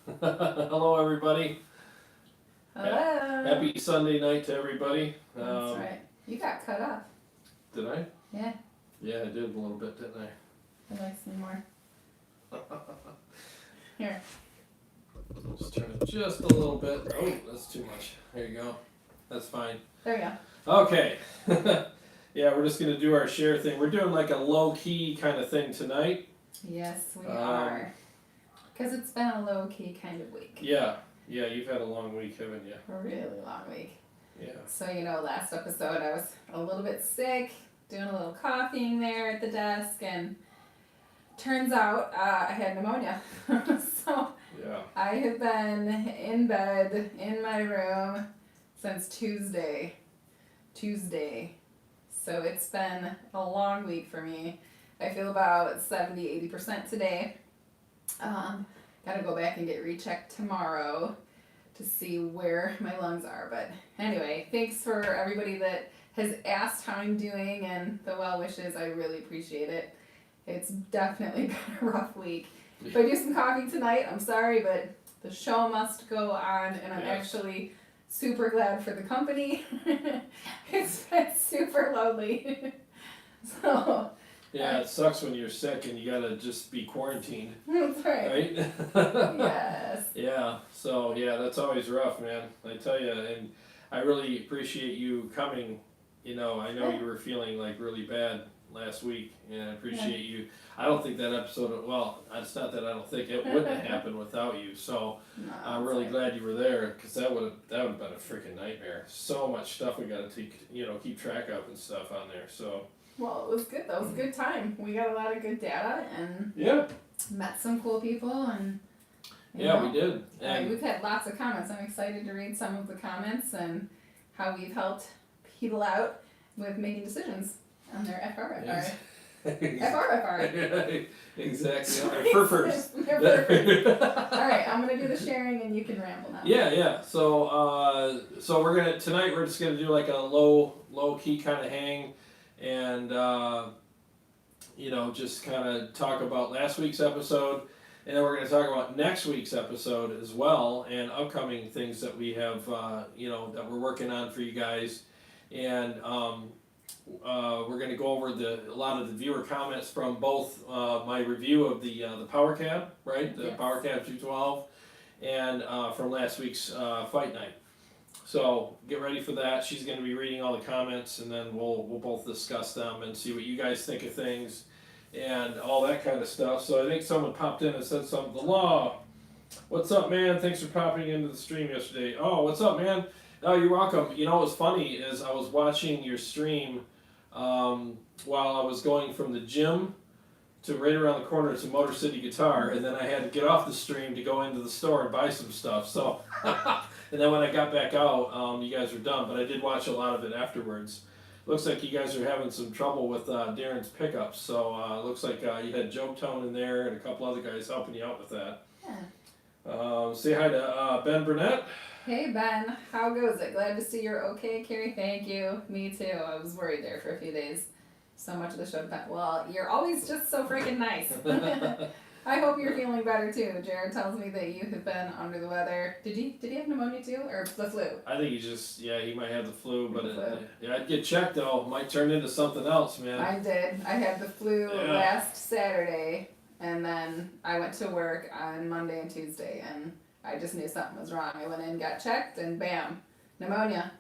Hello, everybody. Hello. Happy Sunday night to everybody. That's right. You got cut off. Did I? Yeah. Yeah, I did a little bit, didn't I? I'd like some more. Here. Just turn it just a little bit. Oh, that's too much. There you go. That's fine. There you go. Okay. Yeah, we're just going to do our share thing. We're doing like a low-key kind of thing tonight. Yes, we are. Because it's been a low-key kind of week. Yeah, you've had a long week, haven't you? A really long week. Yeah. So, last episode I was a little bit sick, doing a little coughing there at the desk, and turns out I had pneumonia. So Yeah. I have been in bed in my room since Tuesday. So it's been a long week for me. I feel about 70-80% today. Gotta go back and get rechecked tomorrow to see where my lungs are. But anyway, thanks for everybody that has asked how I'm doing and the well wishes. I really appreciate it. It's definitely been a rough week. If I do some coffee tonight, I'm sorry, but the show must go on, and I'm actually super glad for the company. It's been super lonely. So. Yeah, it sucks when you're sick and you gotta just be quarantined. That's right. Right? Yes. Yeah, so that's always rough, man. I tell you, and I really appreciate you coming. I know you were feeling like really bad last week, and I appreciate you. I don't think that episode, well, it's not that I don't think it wouldn't have happened without you, so No, I'm really glad you were there, because that would have been a freaking nightmare. So much stuff we gotta keep track of and stuff on there, so. Well, it was good. That was a good time. We got a lot of good data and met some cool people, and we did. And we've had lots of comments. I'm excited to read some of the comments and how we've helped people out with making decisions on their FRFR. FRFR. Exactly. They're furfers. They're furfers. All right, I'm gonna do the sharing, and you can ramble now. Yeah. So tonight we're just gonna do like a low key kind of hang, and just kind of talk about last week's episode, and then we're gonna talk about next week's episode as well, and upcoming things that we have that we're working on for you guys, and we're going to go over a lot of the viewer comments from both my review of the Power Cab, right? The Power Cab 212, and from last week's fight night. So get ready for that. She's going to be reading all the comments, and then we'll both discuss them and see what you guys think of things and all that kind of stuff. So I think someone popped in and said something. The Law, what's up, man? Thanks for popping into the stream yesterday. Oh, what's up, man? Oh, you're welcome. What's funny is I was watching your stream while I was going from the gym to right around the corner to Motor City Guitar, and then I had to get off the stream to go into the store and buy some stuff. So, and then when I got back out, you guys were done, but I did watch a lot of it afterwards. Looks like you guys are having some trouble with Darren's pickups, so looks like you had Joe Tone in there and a couple other guys helping you out with that. Yeah. Say hi to Ben Burnett. Hey Ben, how goes it? Glad to see you're okay, Carrie. Thank you. Me too. I was worried there for a few days. So much of the show depends. Well, you're always just so freaking nice. I hope you're feeling better too. Jared tells me that you have been under the weather. Did he have pneumonia too, or the flu? I think he might have the flu, but I'd get checked though. Might turn into something else, man. I did. I had the flu last Saturday, and then I went to work on Monday and Tuesday, and I just knew something was wrong. I went in, got checked, and bam, pneumonia.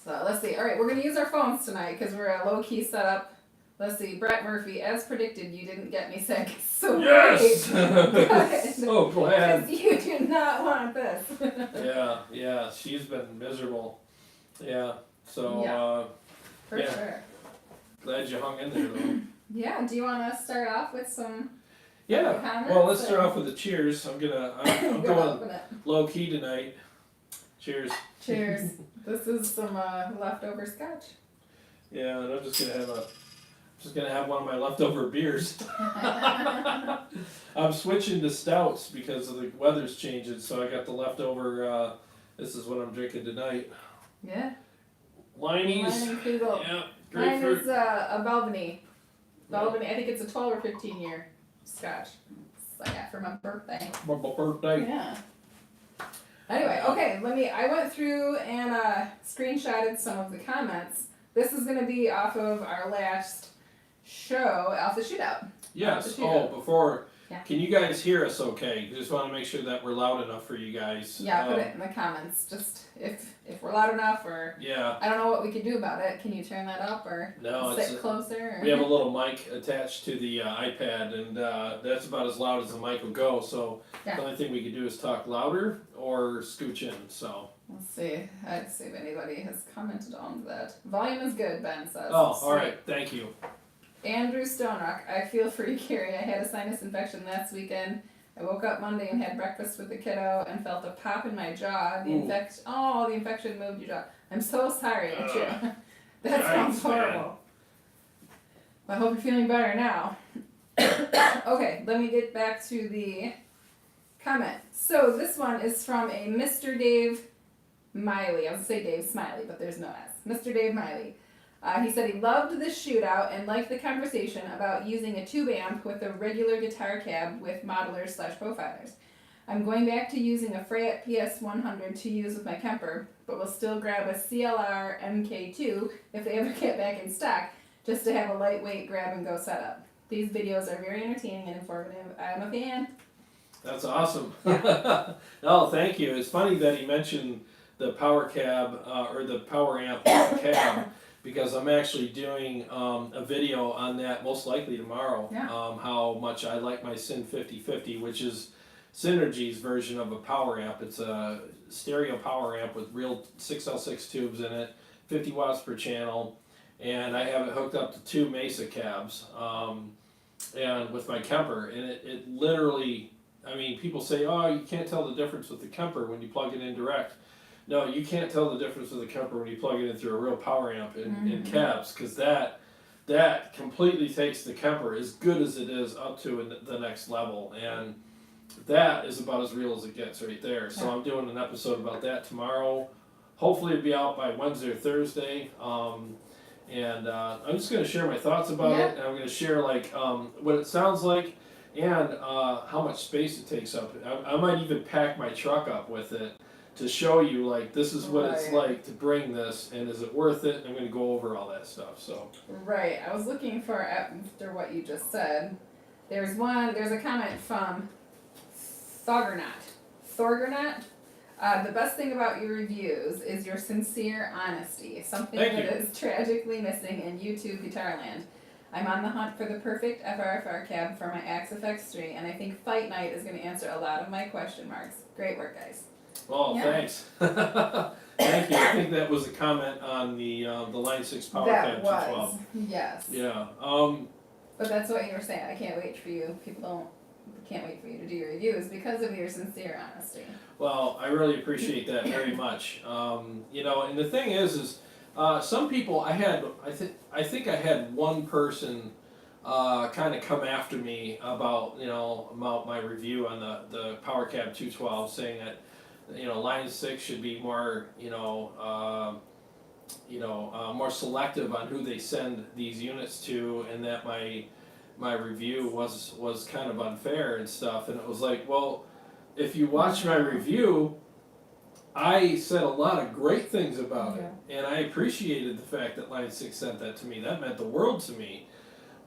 So let's see. All right, we're going to use our phones tonight because we're a low-key setup. Let's see. Brett Murphy, as predicted, you didn't get me sick. So yes! Great. So glad. Because you do not want this. Yeah. She's been miserable. Yeah. So, for sure. Glad you hung in there, though. Yeah. Do you want to start off with some... Yeah, well, let's start off with the cheers. I'm going low key tonight. Cheers. Cheers. This is some leftover scotch. Yeah, and I'm just gonna have one of my leftover beers. I'm switching to stouts because of the weather's changing, so I got the leftover. This is what I'm drinking tonight. Yeah. Liney's. Yeah. Mine is a Balvenie. I think it's a 12 or 15 year scotch. I got for my birthday. My birthday. Yeah. Anyway, okay, I went through and screenshotted some of the comments. This is going to be off of our last show, Alpha Shootout. Yes. Alpha Shootout. Before, Yeah. can you guys hear us okay? Just want to make sure that we're loud enough for you guys. Yeah, put it in the comments. Just if we're loud enough, or Yeah. I don't know what we could do about it. Can you turn that up or No, sit closer? Or? We have a little mic attached to the iPad, and that's about as loud as the mic will go. So Yeah. the only thing we could do is talk louder or scooch in. So. Let's see. Let's see if anybody has commented on that. Volume is good, Ben says. Oh, all right. Thank you. Andrew Stonerock, I feel for you, Carrie. I had a sinus infection last weekend. I woke up Monday and had breakfast with the kiddo and felt a pop in my jaw. The infection moved your jaw. I'm so sorry, Andrew. That sounds horrible. I hope you're feeling better now. Okay, let me get back to the comment. So this one is from a Mr. Dave Miley. I was going to say Dave Smiley, but there's no S. Mr. Dave Miley. He said he loved the shootout and liked the conversation about using a tube amp with a regular guitar cab with modelers/profilers. I'm going back to using a Fret PS100 to use with my Kemper, but will still grab a CLR MK2 if they ever get back in stock, just to have a lightweight grab-and-go setup. These videos are very entertaining and informative. I'm a fan. That's awesome. No, thank you. It's funny that he mentioned the power cab or the power amp with the cab. Because I'm actually doing a video on that most likely tomorrow. Yeah. How much I like my Syn 5050, which is Synergy's version of a power amp. It's a stereo power amp with real 6L6 tubes in it, 50 watts per channel, and I have it hooked up to two Mesa cabs, and with my Kemper, and it literally, I mean, people say, oh, you can't tell the difference with the Kemper when you plug it in direct. No, you can't tell the difference with the Kemper when you plug it in through a real power amp in cabs, because that completely takes the Kemper as good as it is up to the next level, and that is about as real as it gets right there. So I'm doing an episode about that tomorrow. Hopefully it'll be out by Wednesday or Thursday, and I'm just going to share my thoughts about it, and I'm going to share like what it sounds like and how much space it takes up. I might even pack my truck up with it, to show you, like, this is what it's like to bring this, and is it worth it? I'm going to go over all that stuff, so. Right, I was looking for, after what you just said, there's a comment from Thorgernaut. The best thing about your reviews is your sincere honesty, something that is tragically missing in YouTube guitar land. I'm on the hunt for the perfect FRFR cab for my Axe FX3, and I think Fight Night is going to answer a lot of my question marks. Great work, guys. Oh, thanks. Thank you. I think that was a comment on the Line 6 Power Cab 212. Yes. Yeah. But that's what you were saying. I can't wait for you. Can't wait for you to do your reviews because of your sincere honesty. Well, I really appreciate that very much. You know, and the thing is some people I think I had one person kind of come after me about my review on the Power Cab 212, saying that Line 6 should be more more selective on who they send these units to, and that my review was kind of unfair and stuff. And it was like, well, if you watch my review, I said a lot of great things about it, and I appreciated the fact that Line 6 sent that to me. That meant the world to me.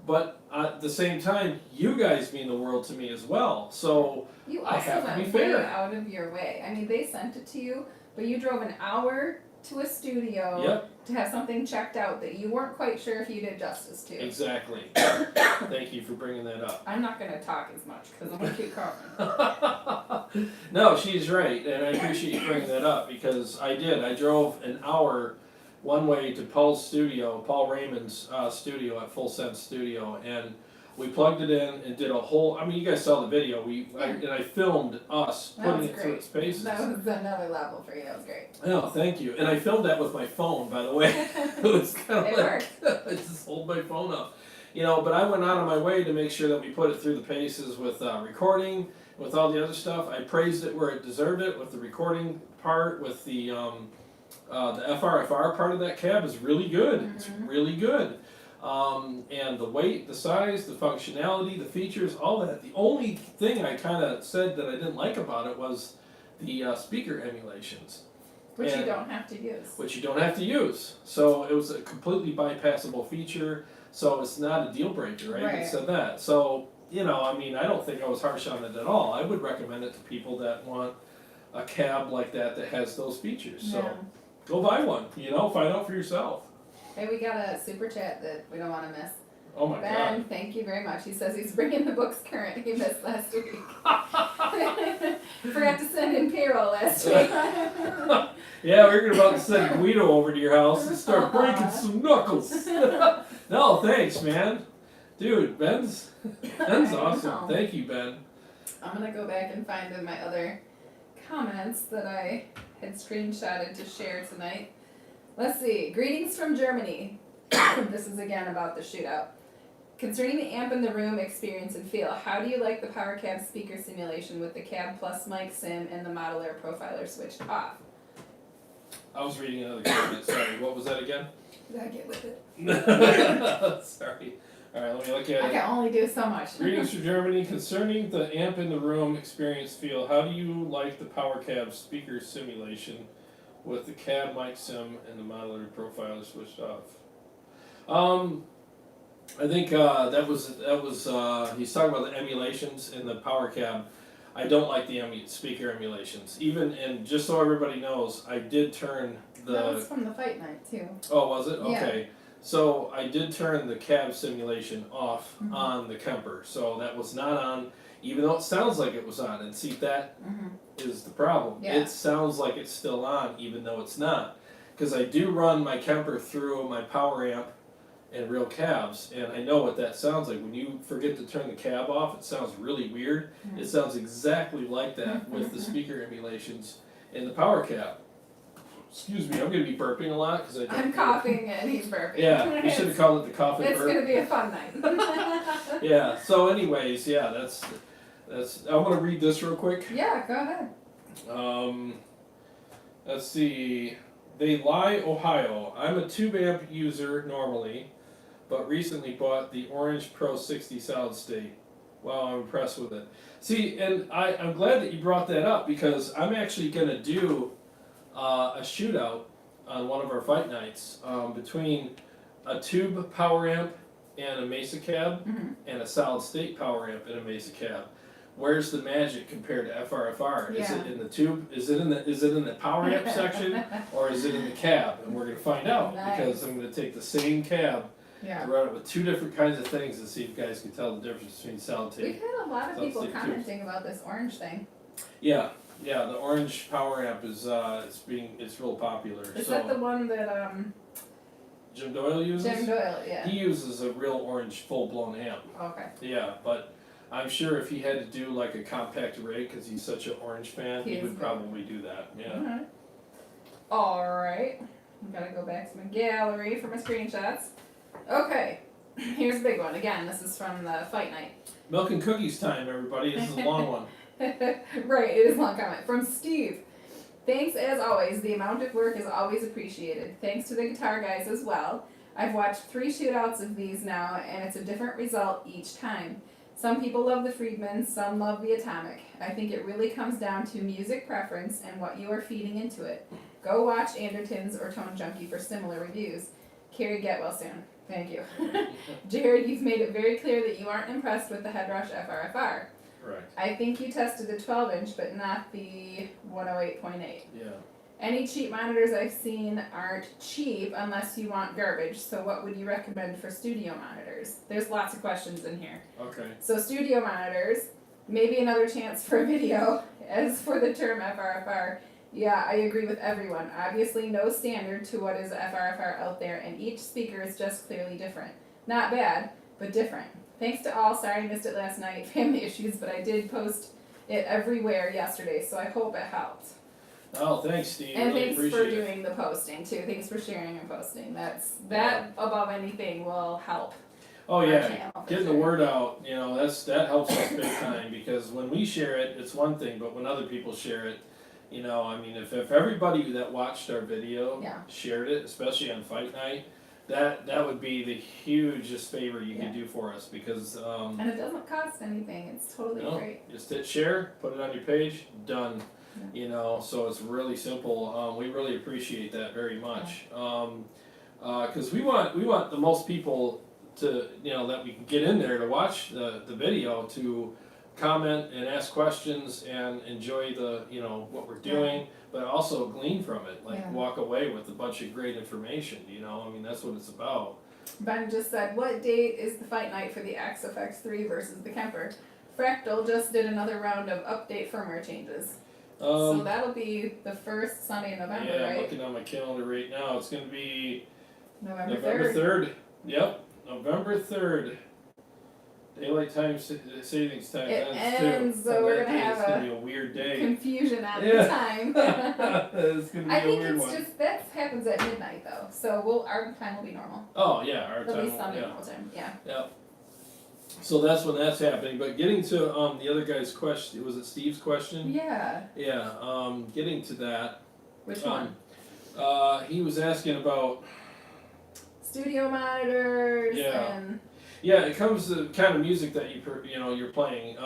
But at the same time, you guys mean the world to me as well. So you I also have to be went fair. way out of your way. I mean, they sent it to you, but you drove an hour to a studio to have something checked out that you weren't quite sure if you did justice to. Exactly. Thank you for bringing that up. I'm not going to talk as much because I'm going to keep talking. No, she's right, and I appreciate you bringing that up, because I did. I drove an hour one way to Paul's studio, Paul Raymond's studio at Full Sense Studio, and we plugged it in and did a whole, I mean, you guys saw the video, and I filmed us putting it through its paces. That was another level for you, that was great. Oh, thank you. And I filmed that with my phone, by the way. It was kind of worked. I just hold my phone up. But I went out of my way to make sure that we put it through the paces with recording, with all the other stuff. I praised it where it deserved it, with the recording part, with the FRFR part of that cab is really good. It's really good. And the weight, the size, the functionality, the features, all that. The only thing I kind of said that I didn't like about it was the speaker emulations. Which you And- don't have to use. Which you don't have to use. So it was a completely bypassable feature, so it's not a deal breaker, right? Right. It said that. So, you know, I mean, I don't think I was harsh on it at all. I would recommend it to people that want a cab like that that has those features. So Yeah. go buy one, you know, find out for yourself. Hey, we got a super chat that we don't want to miss. Oh my Ben, God. thank you very much. He says he's bringing the books current. He missed last week. Forgot to send in payroll last week. Yeah, we're about to send Guido over to your house and start breaking some knuckles. No, thanks, man. Dude, Ben's I awesome. know. Thank you, Ben. I'm gonna go back and find my other comments that I had screenshotted to share tonight. Let's see. Greetings from Germany. This is again about the shootout. Concerning the amp in the room experience and feel, how do you like the Power Cab speaker simulation with the cab plus mic sim and the model air profiler switched off? I was reading another comment. Sorry, what was that again? Gotta get with it. Sorry. All right, let me look I at it. can only do so much. Greetings from Germany. Concerning the amp in the room experience feel, how do you like the Power Cab speaker simulation with the cab mic sim and the modular profiler switched off? I think that was he's talking about the emulations in the Power Cab. I don't like the speaker emulations. Even, and just so everybody knows, I did turn That was the. from the fight night too. Oh, was it? Yeah. Okay. So I did turn the cab simulation off Mhm. on the Kemper, so that was not on, even though it sounds like it was on. And see, that is the problem. Yeah. It sounds like it's still on, even though it's not. Because I do run my Kemper through my power amp and real cabs, and I know what that sounds like. When you forget to turn the cab off, it sounds really weird. Mhm. It sounds exactly like that with the speaker emulations in the power cab. Excuse me, I'm going to be burping a lot because I'm coughing and he's burping. Yeah, we should have called it the coffin It's burp. gonna be a fun night. Yeah. So, anyways, yeah, that's. I want to read this real quick. Yeah, go ahead. Let's see. They lie, Ohio. I'm a tube amp user normally, but recently bought the Orange Pro 60 solid state. Wow, I'm impressed with it. See, and I'm glad that you brought that up because I'm actually gonna do a shootout on one of our fight nights between a tube power amp and a Mesa cab Mhm. and a solid state power amp and a Mesa cab. Where's the magic compared to FRFR? Is Yeah. it in the tube? Is it in the power amp section, or is it in the cab? And we're gonna find out because I'm gonna take the same cab Yeah. and run it with two different kinds of things and see if you guys can tell the difference between solid We've tape. had a lot of Solid people state tubes. commenting about this orange thing. Yeah, the orange power amp is it's real popular. Is so that the one that Jim Doyle uses? Jim Doyle? Yeah. He uses a real orange full blown amp. Okay. Yeah, but I'm sure if he had to do like a compact rig because he's such an orange fan, He he is would good. probably do that. Yeah. Alright. Alright. Gotta go back to my gallery for my screenshots. Okay. Here's a big one. Again, this is from the fight night. Milk and cookies time, everybody. This is a long one. Right, it is a long comment. From Steve. Thanks as always. The amount of work is always appreciated. Thanks to the guitar guys as well. I've watched 3 shootouts of these now, and it's a different result each time. Some people love the Friedman, some love the Atomic. I think it really comes down to music preference and what you are feeding into it. Go watch Anderton's or Tone Junkie for similar reviews. Carrie, get well soon. Thank you. Jared, you've made it very clear that you aren't impressed with the Headrush FRFR. Correct. I think you tested the 12-inch, but not the 108.8. Yeah. Any cheap monitors I've seen aren't cheap unless you want garbage, so what would you recommend for studio monitors? There's lots of questions in here. Okay. So studio monitors, maybe another chance for a video. As for the term FRFR, yeah, I agree with everyone. Obviously no standard to what is FRFR out there, and each speaker is just clearly different. Not bad, but different. Thanks to all, sorry I missed it last night, family issues, but I did post it everywhere yesterday, so I hope it helped. Oh, thanks, Steve. And really thanks for appreciate it. doing the posting too. Thanks for sharing and posting. That above anything will help. Oh our yeah, channel for getting the sure. word out. You know, that helps us big time because when we share it, it's one thing, but when other people share it, you know, I mean, if everybody that watched our video Yeah. shared it, especially on fight night, that would be the hugest favor you Yeah. could do for us because And it doesn't cost anything. It's totally no, free. just hit share, put it on your page, done. Yeah. You know, so it's really simple. We really appreciate that very much. Because we want the most people to, you know, that we can get in there to watch the video to comment and ask questions and enjoy the, you know, what we're doing, but also glean from it, like Yeah. walk away with a bunch of great information, you know, I mean, that's what it's about. Ben just said, what date is the fight night for the XFX3 versus the Kemper? Fractal just did another round of update firmware changes. So that'll be the first Sunday in November, yeah, I'm right? looking on my calendar right now, it's gonna be November November 3rd. 3rd. Yep, November 3rd. Daylight time, savings time It ends ends, too. so we're That gonna day have It's gonna a be a weird day. Confusion on Yeah. the time. It's gonna be I a think weird it's one. just, that happens at midnight though, so our time will be normal. Oh, yeah, our At time, least Sunday yeah. normal time, yeah. Yep. So that's when that's happening, but getting to, the other guy's question, was it Steve's question? Yeah, Yeah, getting to that. which one? He was asking about, Studio monitors Yeah. and. yeah, it comes to the kind of music that you're playing.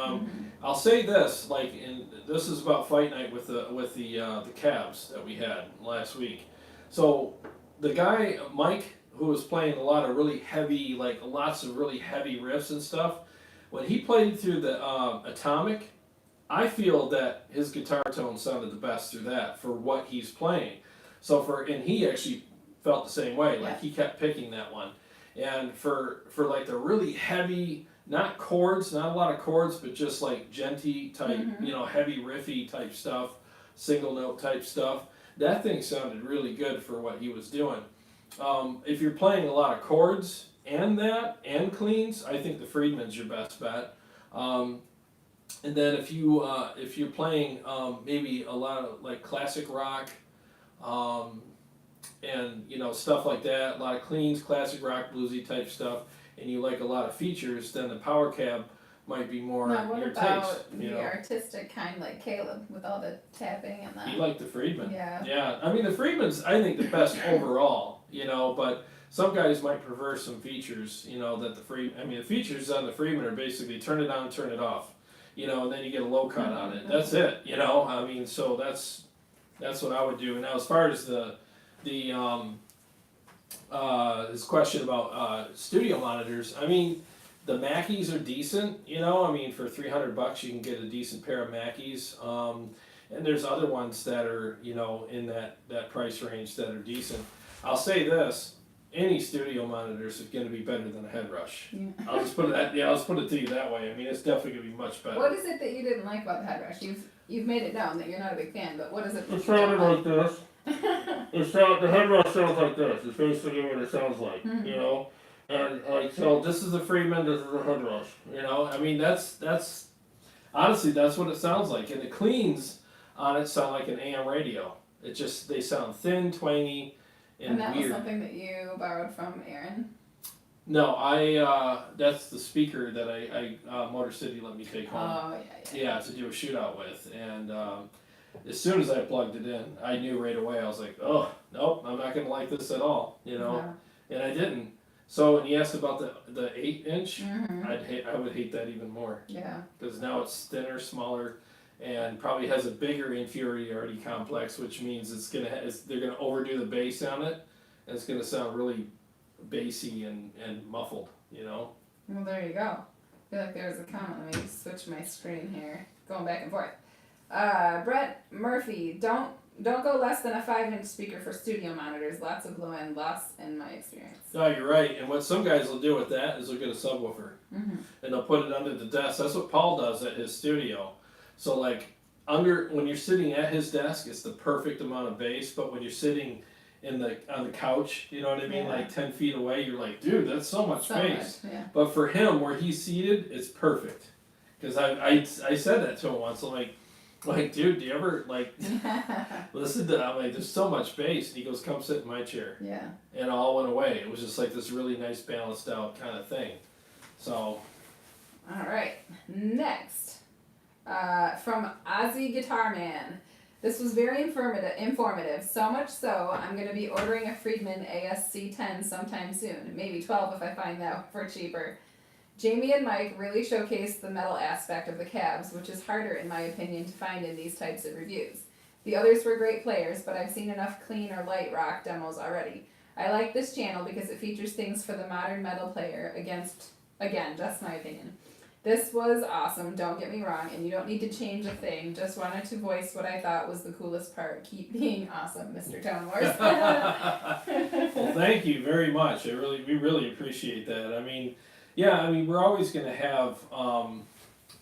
I'll say this, like, this is about fight night with the cabs that we had last week. So the guy Mike, who was playing a lot of really heavy, like lots of really heavy riffs and stuff, when he played through the Atomic, I feel that his guitar tone sounded the best through that for what he's playing. And he actually felt the same way. Like he kept picking that one. And for like the really heavy, not chords, not a lot of chords, but just like genty type, heavy riffy type stuff, single note type stuff, that thing sounded really good for what he was doing. If you're playing a lot of chords and cleans, I think the Friedman's your best bet. And then if you're playing maybe a lot of like classic rock, and stuff like that, a lot of cleans, classic rock, bluesy type stuff, and you like a lot of features, then the Power Cab might be more Now, what your about taste. the artistic kind like Caleb with all the tapping and that? You like the Friedman. Yeah. Yeah, I mean the Friedman's I think the best overall, but some guys might prefer some features, that the features on the Friedman are basically turn it on, turn it off, and then you get a low cut on it. That's it, so that's what I would do. Now as far as his question about studio monitors, the Mackeys are decent, for $300 you can get a decent pair of Mackeys. And there's other ones that are, in that price range that are decent. I'll say this, any studio monitors is going to be better than a head rush. Yeah. I'll just put it to you that way. It's definitely going to be much better. What is it that you didn't like about the head rush? You've made it known that you're not a big fan, but what is it that It you sounded don't like this. The head rush sounds like this. It's basically what it sounds like, And so this is the Friedman, this is the head rush, that's honestly that's what it sounds like. And the cleans on it sound like an AM radio. They sound thin, twangy, and that weird. was something that you borrowed from Aaron? No, that's the speaker that I Motor City let me take home. Oh, yeah. Yeah, to do a shootout with. And as soon as I plugged it in, I knew right away. I was like, oh, nope, I'm not going to like this at all, No. And I didn't. So when he asked about the 8-inch, Mm-hmm. I would hate that even more. Yeah. Because now it's thinner, smaller, and probably has a bigger inferiority complex, which means they're gonna overdo the bass on it, and it's gonna sound really bassy and muffled, Well, there you go. I feel like there's a comment. Let me switch my screen here. Going back and forth. Brett Murphy, don't go less than a 5-inch speaker for studio monitors. Lots of low end loss in my experience. No, you're right. And what some guys will do with that is they'll get a subwoofer, Mm-hmm. and they'll put it under the desk. That's what Paul does at his studio. So like when you're sitting at his desk, it's the perfect amount of bass. But when you're sitting on the couch, you know what I mean, Yeah. like 10 feet away, you're like, dude, that's so much bass. Yeah. But for him, where he's seated, it's perfect. Because I said that to him once. I'm like, dude, do you ever listen to? I'm like, there's so much bass. And he goes, come sit in my chair. Yeah. And it all went away. It was just like this really nice balanced out kind of thing. So. All right. Next, from Ozzy Guitar Man. This was very informative, so much so I'm going to be ordering a Friedman ASC10 sometime soon, maybe 12 if I find that for cheaper. Jamie and Mike really showcased the metal aspect of the cabs, which is harder in my opinion to find in these types of reviews. The others were great players, but I've seen enough clean or light rock demos already. I like this channel because it features things for the modern metal player again, just my opinion. This was awesome, don't get me wrong, and you don't need to change a thing. Just wanted to voice what I thought was the coolest part. Keep being awesome, Mr. Tone Wars. Well, thank you very much. We really appreciate that. I mean, yeah, I mean, we're always going to have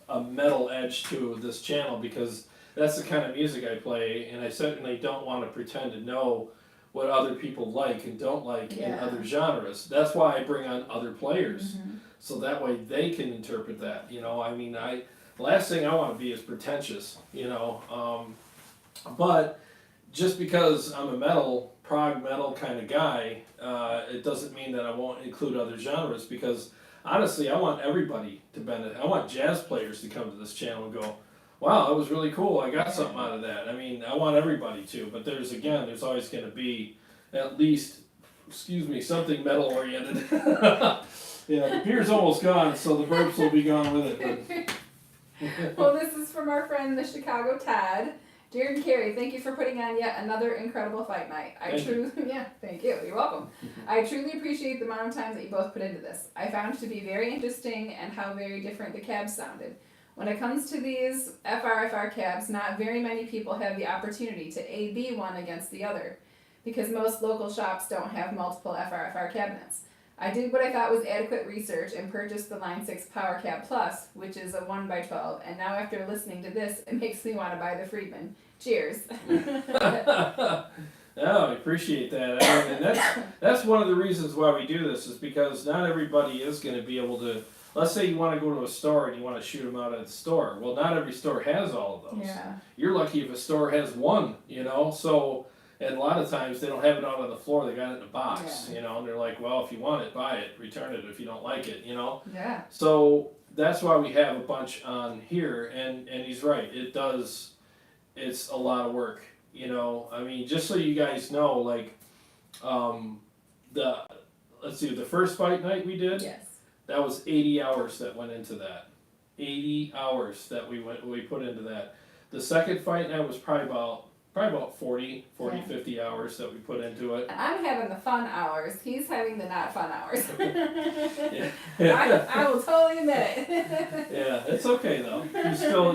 a metal edge to this channel because that's the kind of music I play, and I certainly don't want to pretend to know what other people like and don't like in other genres. That's why I bring on other players. Mm-hmm. So that way they can interpret that, you know. I mean, the last thing I want to be is pretentious, you know. But just because I'm a prog metal kind of guy, it doesn't mean that I won't include other genres because honestly, I want everybody to benefit. I want jazz players to come to this channel and go, wow, that was really cool. I got something out of that. I mean, I want everybody to, but there's always going to be at least, something metal oriented. Yeah, the beer's almost gone, so the burps will be gone with it. Well, this is from our friend, the Chicago Todd. Jared and Carrie, thank you for putting on yet another incredible fight night. Thank you. Thank you. You're welcome. I truly appreciate the amount of time that you both put into this. I found it to be very interesting and how very different the cabs sounded. When it comes to these FRFR cabs, not very many people have the opportunity to A-B one against the other, because most local shops don't have multiple FRFR cabinets. I did what I thought was adequate research and purchased the Line 6 Power Cab Plus, which is a 1x12, and now after listening to this, it makes me want to buy the Friedman. Cheers. Oh, I appreciate that. I mean, and that's one of the reasons why we do this is because not everybody is going to be able to. Let's say you want to go to a store and you want to shoot them out at the store. Well, not every store has all of those. Yeah. You're lucky if a store has one, you know. So, and a lot of times they don't have it out on the floor. They got it in a box, you know. And they're like, well, if you want it, buy it. Return it if you don't like it, you know. Yeah. So that's why we have a bunch on here. And he's right. It does. It's a lot of work, you know. I mean, just so you guys know, like, let's see, the first fight night we did. Yes. That was 80 hours that went into that. 80 hours that we put into that. The second fight night was probably about 40, 50 hours that we put into it. And I'm having the fun hours. He's having the not fun hours. Yeah. I will totally admit it. Yeah, it's okay though.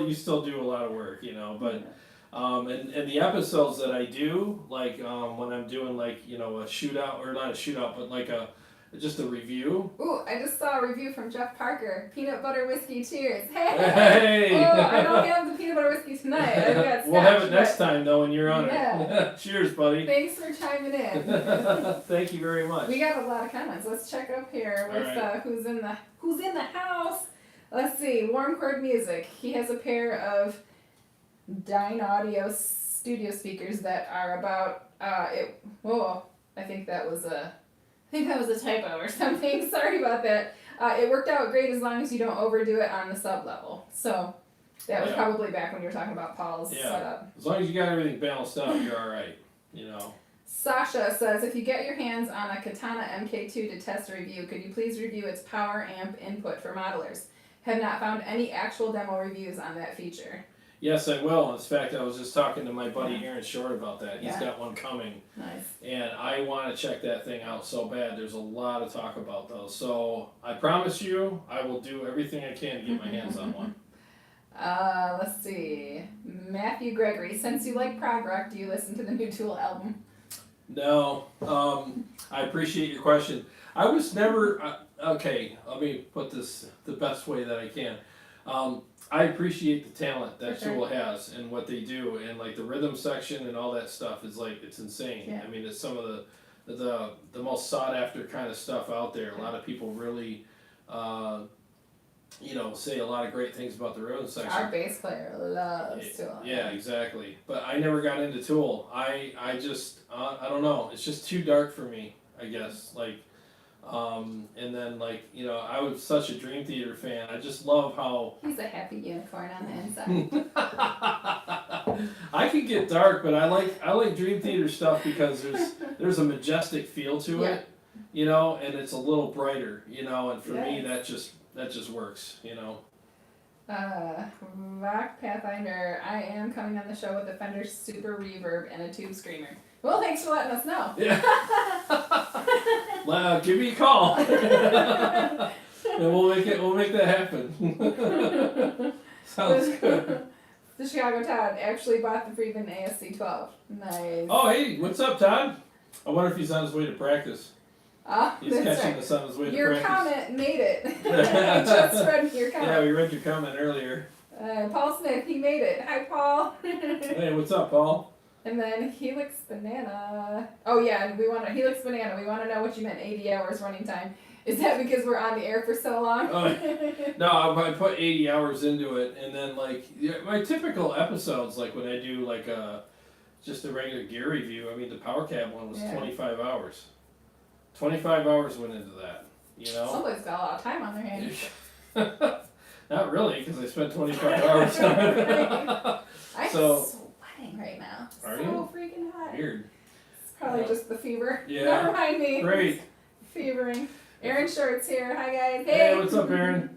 You still do a lot of work, you know, but and the episodes that I do, like when I'm doing like, you know, a shootout, or not a shootout, but like just a review. Ooh, I just saw a review from Jeff Parker. Peanut butter whiskey, cheers. Hey! Hey! Oh, I don't have the peanut butter whiskey tonight. I've got scotch, we'll have it next time though when you're on it. Cheers, buddy. Thanks for chiming in. Thank you very much. We got a lot of comments. Let's check up here with who's in the house. Let's see. Warm Chord Music. He has a pair of Dyne Audio studio speakers that are about I think that was a typo or something. Sorry about that. It worked out great as long as you don't overdo it on the sub level. So that was probably back when you were talking about Paul's setup. As long as you got everything balanced out, you're all right. You know. Sasha says, if you get your hands on a Katana MK2 to test a review, could you please review its power amp input for modelers? Have not found any actual demo reviews on that feature. Yes, I will. In fact, I was just talking to my buddy Aaron Short about that. He's got one coming. Nice. And I want to check that thing out so bad. There's a lot of talk about those. So I promise you, I will do everything I can to get my hands on one. Let's see. Matthew Gregory, since you like prog rock, do you listen to the new Tool album? No. I appreciate your question. I was never... okay, let me put this the best way that I can. I appreciate the talent that Tool has and what they do, and like the rhythm section and all that stuff is like, it's insane. Yeah. I mean, it's some of the most sought after kind of stuff out there. A lot of people really, you know, say a lot of great things about the rhythm section. Our bass player loves Tool. Yeah, exactly. But I never got into Tool. I just, I don't know. It's just too dark for me, I guess. Like, and then like, you know, I was such a Dream Theater fan. I just love how... He's a happy unicorn on the inside. I I could get dark, but I like Dream Theater stuff because there's a majestic feel to it, you know, and it's a little brighter, you know, and for me that just works, you know. Rock Pathfinder, I am coming on the show with a Fender Super Reverb and a Tube Screamer. Well, thanks for letting us know. Yeah. Give me a call. And we'll make that happen. Sounds good. The Chicago Todd actually bought the Friedman ASC 12. Nice. Oh, hey, what's up, Todd? I wonder if he's on his way to practice. He's catching us on his way to your practice. Your comment made it. I just read your comment. Yeah, we read your comment earlier. Paul Smith, he made it. Hi, Paul. Hey, what's up, Paul? And then Helix Banana. Oh yeah, Helix Banana. We want to know what you meant. 80 hours running time. Is that because we're on the air for so long? No, I put 80 hours into it, and then like my typical episodes, like when I do like just a regular gear review. I mean, the Power Cab one was 25 hours. 25 hours went into that. You know. Somebody's got a lot of time on their hands. Not really, because I spent 25 hours on it. I'm sweating right now. Are so you? Freaking hot. Weird. It's probably just the fever. Yeah. Never mind me. Great. Fevering. Aaron Short's here. Hi guys. Hey, what's up, Aaron?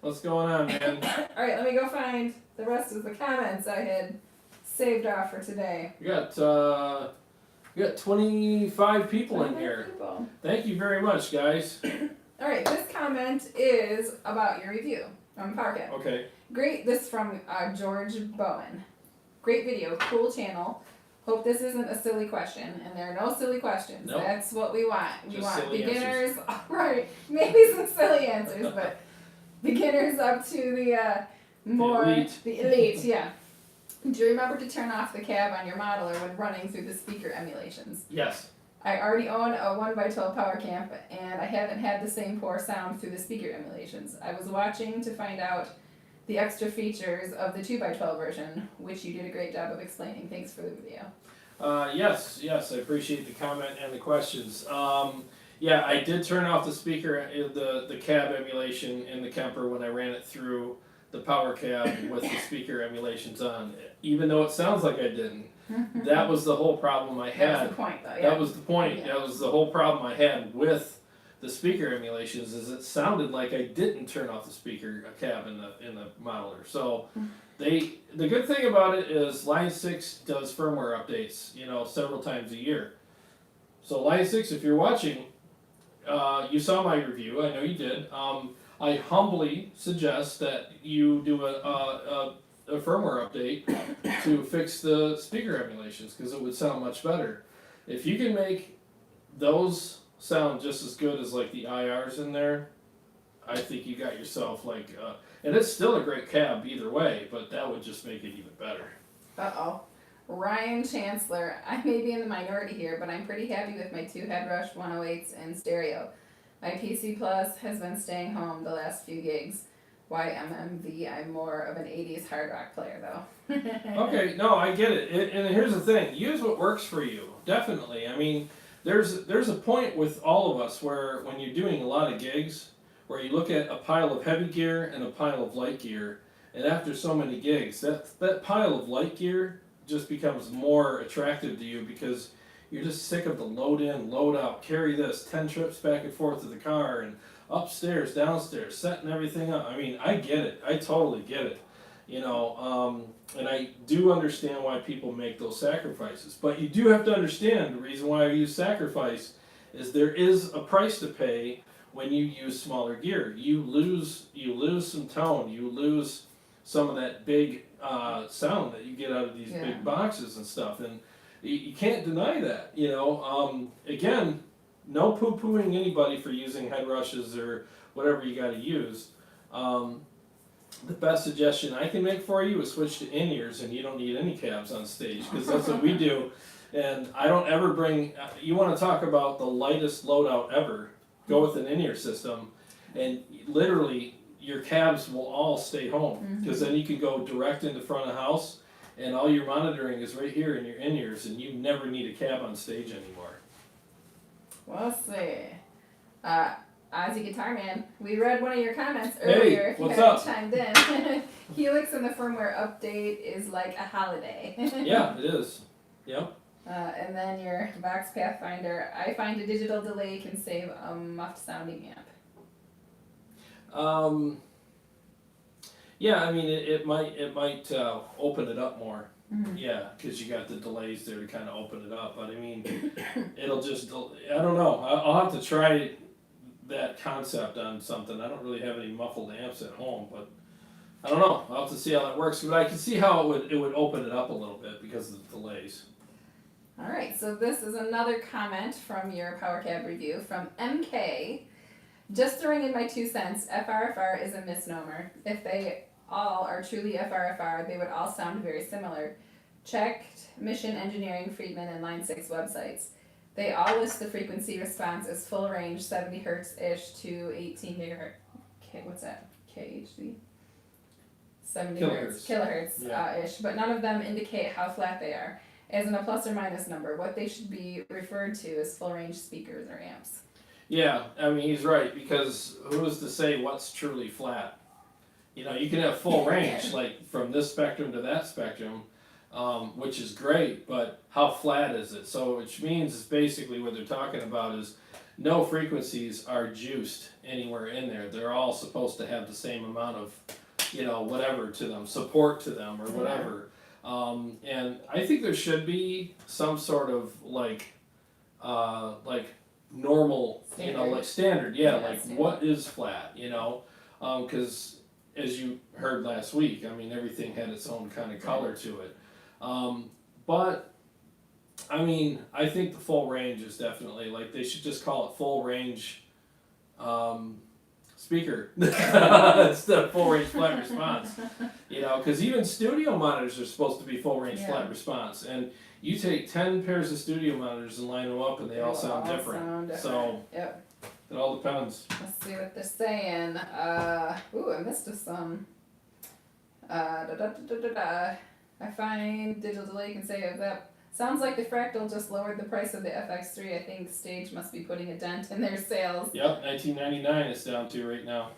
What's going on, man? Alright, let me go find the rest of the comments I had saved off for today. We got 25 people in here. Thank you very much, guys. Alright, this comment is about your review on Powercat. Okay. Great, this is from George Bowen. Great video, cool channel. Hope this isn't a silly question, and there are no silly questions. Nope. That's what we want. We Just want silly beginners, right? Maybe some silly answers, but beginners up to the elite, yeah. Do you remember to turn off the cab on your modeler when running through the speaker emulations? Yes. I already own a 1x12 power camp, and I haven't had the same poor sound through the speaker emulations. I was watching to find out the extra features of the 2x12 version, which you did a great job of explaining. Thanks for the video. Yes, I appreciate the comment and the questions. Yeah, I did turn off the speaker, the cab emulation in the Kemper when I ran it through the Power Cab with the speaker emulations on, even though it sounds like I didn't. That was the whole problem I had. That was the point, though. Yeah. That was the point. Yeah. That was the whole problem I had with the speaker emulations. Is it sounded like I didn't turn off the speaker cab in the modeler. So the good thing about it is Line 6 does firmware updates, you know, several times a year. So Line 6, if you're watching, you saw my review. I know you did. I humbly suggest that you do a firmware update to fix the speaker emulations, because it would sound much better. If you can make those sound just as good as like the IRs in there, I think you got yourself like, and it's still a great cab either way, but that would just make it even better. Uh-oh. Ryan Chancellor, I may be in the minority here, but I'm pretty happy with my 2 Headrush 108s and stereo. My PC Plus has been staying home the last few gigs. YMMV, I'm more of an 80s hard rock player though. Okay, no, I get it. And here's the thing, use what works for you, definitely. I mean, there's a point with all of us where when you're doing a lot of gigs, where you look at a pile of heavy gear and a pile of light gear, and after so many gigs, that pile of light gear just becomes more attractive to you because you're just sick of the load in, load out, carry this, 10 trips back and forth to the car, and upstairs, downstairs, setting everything up. I mean, I get it. I totally get it. You know, and I do understand why people make those sacrifices. But you do have to understand the reason why I use sacrifice is there is a price to pay when you use smaller gear. You lose some tone. You lose some of that big sound that you get out of these big boxes and stuff. And you can't deny that. You know, again, no poo-pooing anybody for using head rushes or whatever you got to use. The best suggestion I can make for you is switch to in-ears, and you don't need any cabs on stage, because that's what we do. And I don't ever bring, you want to talk about the lightest loadout ever, go with an in-ear system, and literally your cabs will all stay home, because then you can go direct into front of house, and all your monitoring is right here in your in-ears, and you never need a cab on stage anymore. Well, let's see. Ozzy Guitar Man, we read one of your comments Hey, earlier. If you what's haven't up? chimed in, Helix and the firmware update is like a holiday. Yeah, it is. Yep. And then your Vox Pathfinder, I find a digital delay can save a muffed sounding amp. Yeah, I mean, it might open it up more. Mm-hmm. Yeah, because you got the delays there to kind of open it up. But I mean, it'll just, I don't know. I'll have to try that concept on something. I don't really have any muffled amps at home, but I don't know. I'll have to see how that works. But I can see how it would open it up a little bit because of the delays. All right, so this is another comment from your Power Cab review from MK. Just throwing in my 2 cents, FRFR is a misnomer. If they all are truly FRFR, they would all sound very similar. Checked Mission Engineering, Friedman, and Line 6 websites. They all list the frequency response as full range, 70 hertz-ish to 18 gigahertz. What's that? KHZ? 70 kilohertz ish, but none of them indicate how flat they are. As in a plus or minus number, what they should be referred to as full range speakers or amps. Yeah, I mean, he's right, because who's to say what's truly flat? You know, you can have full range, like from this spectrum to that spectrum, which is great, but how flat is it? So, which means basically what they're talking about is no frequencies are juiced anywhere in there. They're all supposed to have the same amount of, you know, whatever to them, support to them, or whatever. And I think there should be some sort of like normal, Standard. you know, like standard, like standard. what is flat, you know, because as you heard last week, I mean, everything had its own kind of color to it, but I mean, I think the full range is definitely, like, they should just call it full range speaker instead of full range flat response, you know, because even studio monitors are supposed to be full range flat response, and you take 10 pairs of studio monitors and line them up and they all sound different. So yep. It all depends. Let's see what they're saying. Ooh, I missed some. I find digital delay can say that. Sounds like the Fractal just lowered the price of the FX3. I think Stage must be putting a dent in their sales. Yep, $19.99 it's down to right now.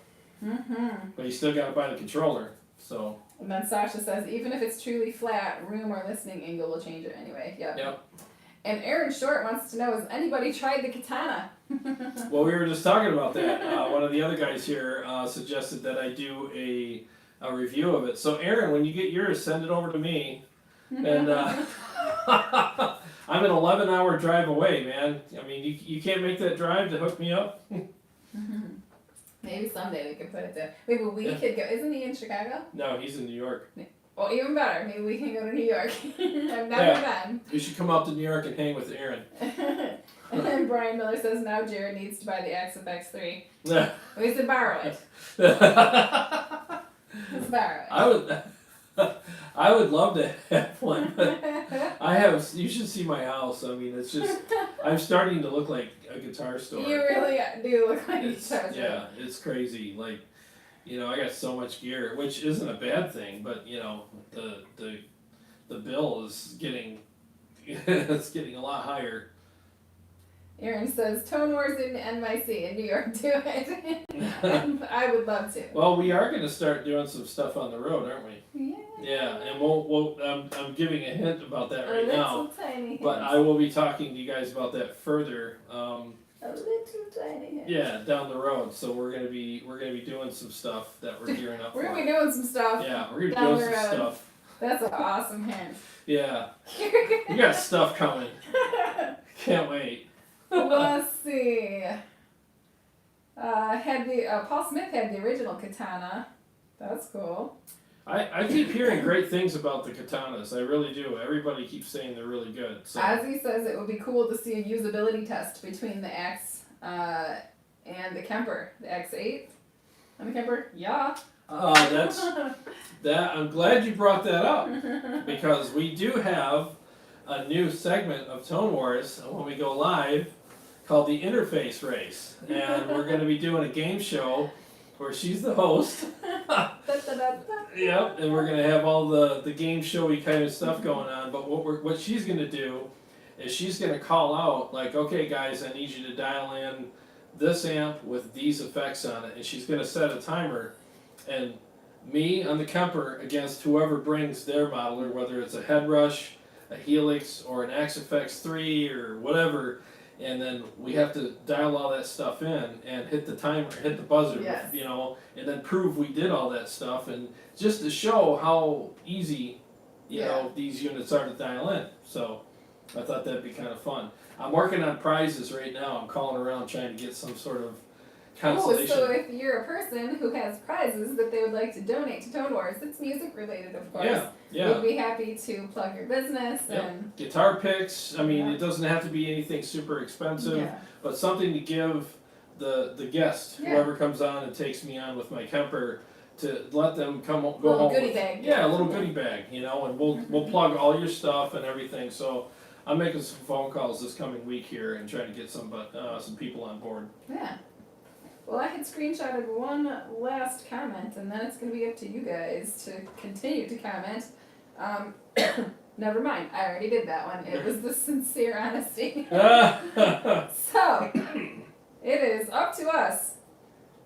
But you still got to buy the controller. So. And then Sasha says, even if it's truly flat, room or listening angle will change it anyway. Yep. And Aaron Short wants to know, has anybody tried the Katana? Well, we were just talking about that. One of the other guys here suggested that I do a review of it. So Aaron, when you get yours, send it over to me. And I'm an 11-hour drive away, man. I mean, you can't make that drive to hook me up? Maybe someday we could put it there. Maybe we could go. Isn't he in Chicago? No, he's in New York. Well, even better. Maybe we can go to New York. I've never been. You should come out to New York and hang with Aaron. And then Brian Miller says, now Jared needs to buy the XFX3. We should borrow it. Let's borrow it. I would love to have one, but you should see my house. I mean, it's just, I'm starting to look like a guitar store. You really do look like a guitar store. Yeah, it's crazy. Like, you know, I got so much gear, which isn't a bad thing, but you know, the bill is getting, it's getting a lot higher. Aaron says, Tone Wars in NYC in New York, do it. I would love to. Well, we are going to start doing some stuff on the road, aren't we? Yeah. Yeah, and I'm giving a hint about that right now. Tiny hint. But I will be talking to you guys about that further. A little tiny hint. Yeah, down the road. So we're gonna be doing some stuff that we're gearing up for. We're gonna be doing some stuff. Yeah, we're gonna be doing some stuff. That's an awesome hint. Yeah. We got stuff coming. Can't wait. Let's see. Paul Smith had the original Katana. That's cool. I keep hearing great things about the Katanas. I really do. Everybody keeps saying they're really good. So. Ozzy says it would be cool to see a usability test between the X and the Kemper. The X8 and the Kemper. Yeah. I'm glad you brought that up, because we do have a new segment of Tone Wars when we go live called the Interface Race, and we're going to be doing a game show where she's the host. Yep, and we're going to have all the game showy kind of stuff going on, but what she's going to do is she's going to call out, like, okay guys, I need you to dial in this amp with these effects on it, and she's gonna set a timer, and me on the Kemper against whoever brings their modeler, whether it's a Headrush, a Helix, or an XFX3 or whatever, and then we have to dial all that stuff in and hit the timer, hit the buzzer, Yes. you know, and then prove we did all that stuff, and just to show how easy, you know, these units are to dial in. So I thought that'd be kind of fun. I'm working on prizes right now. I'm calling around trying to get some sort of Oh, consolation. so if you're a person who has prizes that they would like to donate to Tone Wars, it's music related, of course. Yeah. We'd be happy to plug your business and Guitar picks. I mean, Yeah. it doesn't have to be anything super expensive, yeah. but something to give the guest, Yeah. whoever comes on and takes me on with my Kemper, to let them go Little home. goodie with, bag. Yeah, a little goodie bag, you know, and we'll plug all your stuff and everything. So I'm making some phone calls this coming week here and trying to get some people on board. Yeah. Well, I had screenshotted one last comment, and then it's going to be up to you guys to continue to comment. Never mind, I already did that one. It was the sincere honesty. So, it is up to us.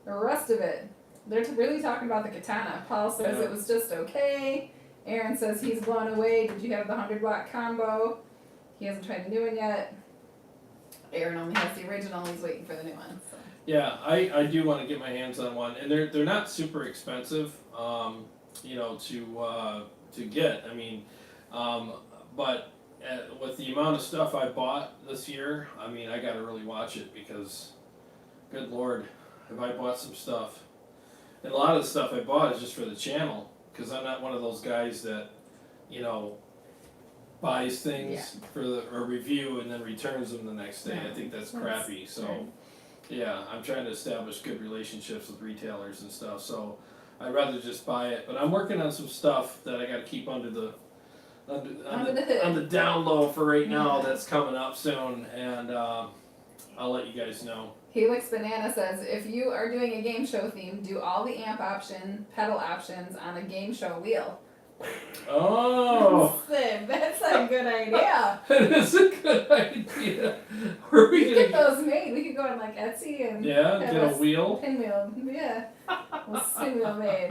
The rest of it. They're really talking about the katana. Paul says it was just okay. Aaron says he's blown away. Did you have the 100-watt combo? He hasn't tried the new one yet. Aaron only has the original. He's waiting for the new one. So. Yeah, I do want to get my hands on one, and they're not super expensive, you know, to get. I mean, but with the amount of stuff I bought this year, I mean, I got to really watch it because, good Lord, have I bought some stuff. And a lot of the stuff I bought is just for the channel, because I'm not one of those guys that, you know, buys things for a review and then returns them the next day. Yeah. I think that's crappy. So, right. yeah, I'm trying to establish good relationships with retailers and stuff. So, I'd rather just buy it. But I'm working on some stuff that I got to keep under the on the down low for right now. That's coming up soon, and I'll let you guys know. Helix Banana says, if you are doing a game show theme, do all the amp pedal options on a game show wheel. Oh, That's a good idea. that is a good idea. Where are we We gonna get those made. We could go on like Etsy and Yeah, have get a us wheel. pinwheel. Yeah, we'll pinwheel made.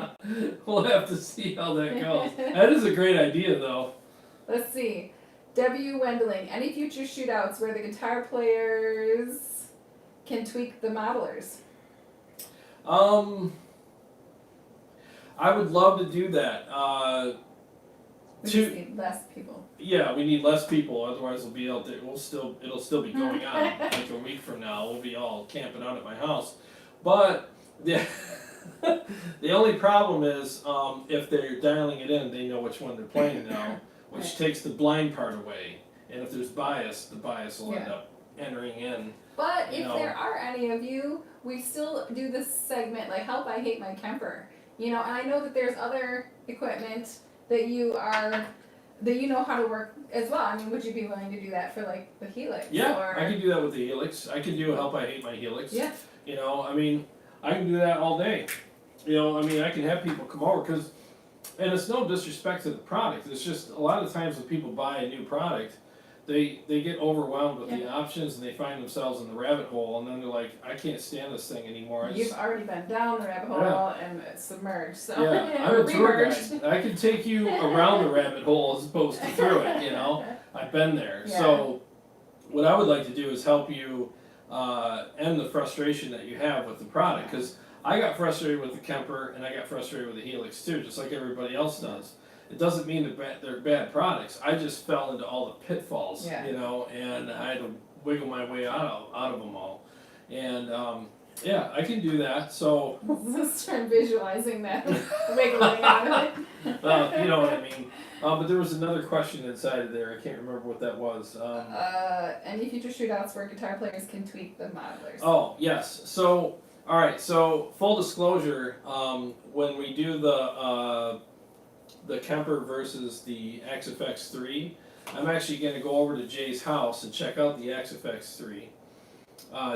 We'll have to see how that goes. That is a great idea, though. Let's see. W. Wendling, any future shootouts where the guitar players can tweak the modelers? I would love to do that. We just need less people. Yeah, we need less people. Otherwise, we'll be out there. It'll still be going on. Like a week from now, we'll be all camping out at my house. But the the only problem is if they're dialing it in, they know which one they're playing now, which takes the blind part away. And if there's bias, the bias will end up entering in. But if there are any of you, we still do this segment like "Help! I Hate My Kemper." You know, and I know that there's other equipment that you know how to work as well. I mean, would you be willing to do that for like the Helix? Yeah, or... I could do that with the Helix. I could do Help! I Hate My Helix. Yeah. You know, I mean, I can do that all day. You know, I mean, I can have people come over because, and it's no disrespect to the product. It's just a lot of times when people buy a new product, they get overwhelmed with the options and they find themselves in the rabbit hole, and then they're like, I can't stand this thing anymore. You've already been down the rabbit hole and submerged. So Yeah, I'm a tour guide. I can take you around the rabbit hole as opposed to through it. You know, I've been there. Yeah. So, what I would like to do is help you end the frustration that you have with the product, because I got frustrated with the Kemper and I got frustrated with the Helix too, just like everybody else does. It doesn't mean that they're bad products. I just fell into all the pitfalls, you know, and I had to wiggle my way out of them all. And yeah, I can do that. So just trying visualizing that wiggling out of it. you know what I mean. But there was another question inside of there. I can't remember what that was. Any future shootouts where guitar players can tweak the modelers? Oh yes. So all right. So full disclosure, when we do the Kemper versus the XFX3, I'm actually going to go over to Jay's house and check out the XFX3.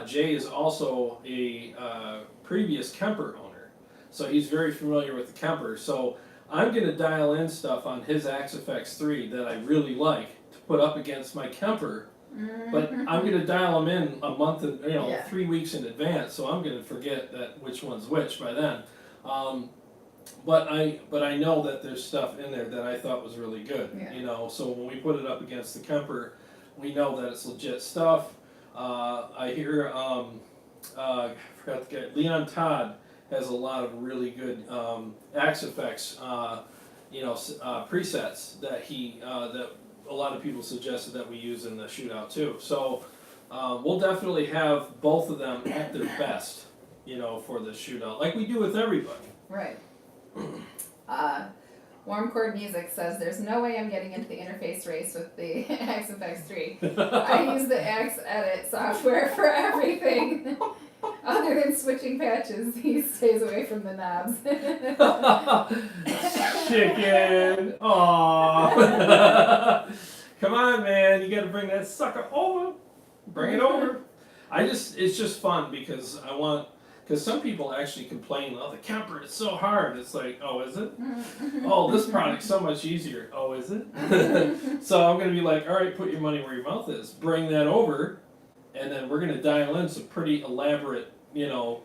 Jay is also a previous Kemper owner, so he's very familiar with the Kemper. So I'm going to dial in stuff on his XFX3 that I really like to put up against my Kemper but I'm gonna dial them in a month, and Yeah. 3 weeks in advance, so I'm gonna forget which one's which by then. But I know that there's stuff in there that I thought was really good. Yeah. So when we put it up against the Kemper, we know that it's legit stuff. I hear I forgot the guy, Leon Todd has a lot of really good Axe Effects presets that that a lot of people suggested that we use in the shootout too. So we'll definitely have both of them at their best, for the shootout, like we do with everybody. Right. Warm Chord Music says, there's no way I'm getting into the interface race with the Axe FX3. I use the Axe Edit software for everything. Other than switching patches, he stays away from the knobs. Chicken! Aww! Come on, man, you gotta bring that sucker over. Bring it over. It's just fun because because some people actually complain, oh, the Kemper, it's so hard. It's like, oh, is it? Oh, this product's so much easier. Oh, is it? So I'm going to be like, all right, put your money where your mouth is. Bring that over, and then we're going to dial in some pretty elaborate,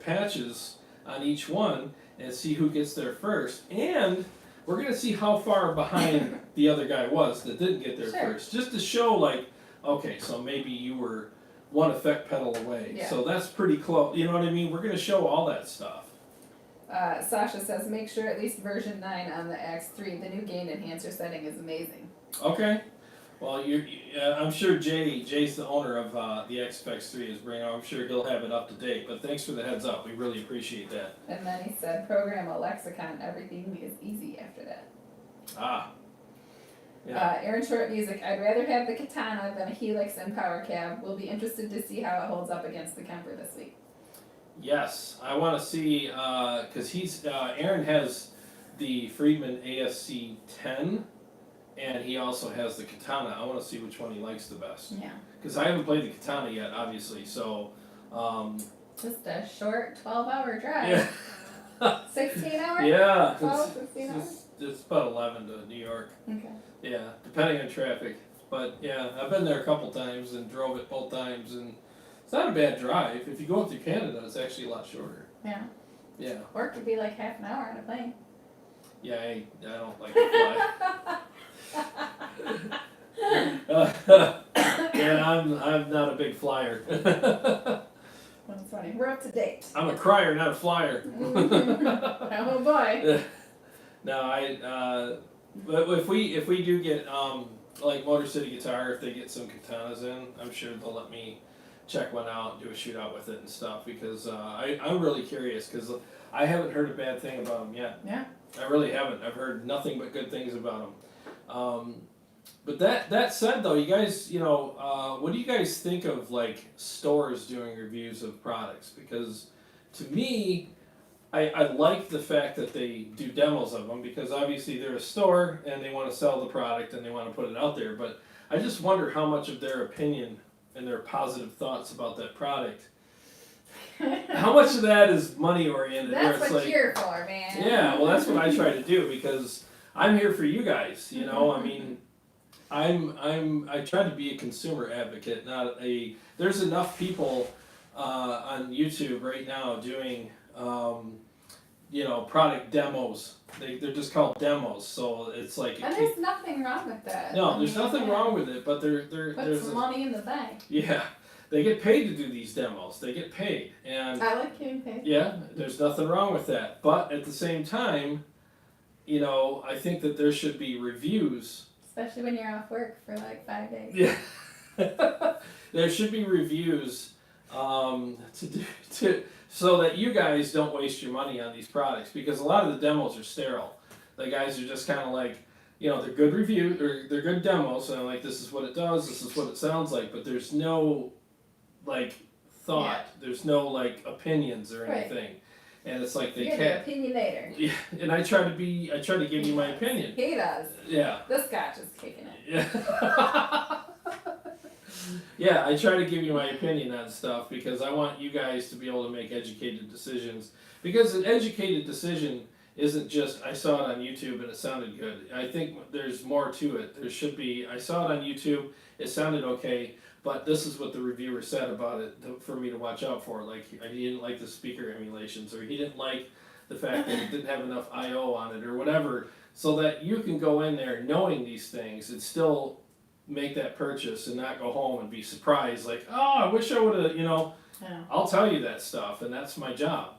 patches on each one and see who gets there first. And we're going to see how far behind the other guy was that didn't get there first. Just to show, like, okay, so maybe you were one effect pedal away. Yeah. So that's pretty close. You know what I mean? We're going to show all that stuff. Sasha says, make sure at least version 9 on the X3. The new gain enhancer setting is amazing. Okay. Well, I'm sure Jay's the owner of the XFX3 is bringing. I'm sure he'll have it up to date. But thanks for the heads up. We really appreciate that. And then he said, program a lexicon. Everything is easy after that. Yeah. Aaron Short Music, I'd rather have the Katana than a Helix and Power Cab. We'll be interested to see how it holds up against the Kemper this week. Yes, I want to see, because Aaron has the Friedman ASC 10, and he also has the Katana. I want to see which one he likes the best. Yeah. Because I haven't played the Katana yet, obviously, so... Just a short 12-hour drive. Yeah. 16 hours? Yeah. 12, 16 hours? It's about 11 to New York. Okay. Yeah, depending on traffic. But yeah, I've been there a couple times and drove it both times, and it's not a bad drive. If you go up through Canada, it's actually a lot shorter. Yeah. Yeah. Or it could be like half an hour on a plane. Yeah, I don't like to fly. Yeah, I'm not a big flyer. That's funny. We're up to date. I'm a crier, not a flyer. Oh boy. No, but if we do get like Motor City Guitar, if they get some Katanas in, I'm sure they'll let me check one out and do a shootout with it and stuff, because I'm really curious, because I haven't heard a bad thing about them yet. Yeah. I really haven't. I've heard nothing but good things about them. But that said, though, you guys, what do you guys think of like stores doing reviews of products? Because to me, I like the fact that they do demos of them, because obviously they're a store and they want to sell the product and they want to put it out there. But I just wonder how much of their opinion and their positive thoughts about that product, how much of that is money oriented? That's where it's what like, you're for, man. yeah, well, that's what I try to do, because I'm here for you guys. I mean, I try to be a consumer advocate, not a. There's enough people on YouTube right now doing. Product demos. They're just called demos, so it's like. And there's nothing wrong with that. No, there's nothing wrong with it, but Put some money in the bank. Yeah, they get paid to do these demos. They get paid, and I like getting paid. yeah, there's nothing wrong with that. But at the same time, I think that there should be reviews. Especially when you're off work for like 5 days. Yeah, there should be reviews so that you guys don't waste your money on these products, because a lot of the demos are sterile. The guys are just kind of like, they're good reviews, they're good demos, and like, this is what it does, this is what it sounds like, but there's no like thought, there's no like opinions or anything, and it's like they You're can't. the opinionator. Yeah, and I try to give you my opinion. He does. Yeah. The scotch is kicking it. Yeah. Yeah, I try to give you my opinion on stuff, because I want you guys to be able to make educated decisions. Because an educated decision isn't just I saw it on YouTube and it sounded good. I think there's more to it. There should be. I saw it on YouTube. It sounded okay, but this is what the reviewer said about it for me to watch out for. Like he didn't like the speaker emulations, or he didn't like the fact that it didn't have enough I/O on it, or whatever. So that you can go in there knowing these things and still make that purchase and not go home and be surprised. Like, oh, I wish I would have. Yeah. I'll tell you that stuff, and that's my job.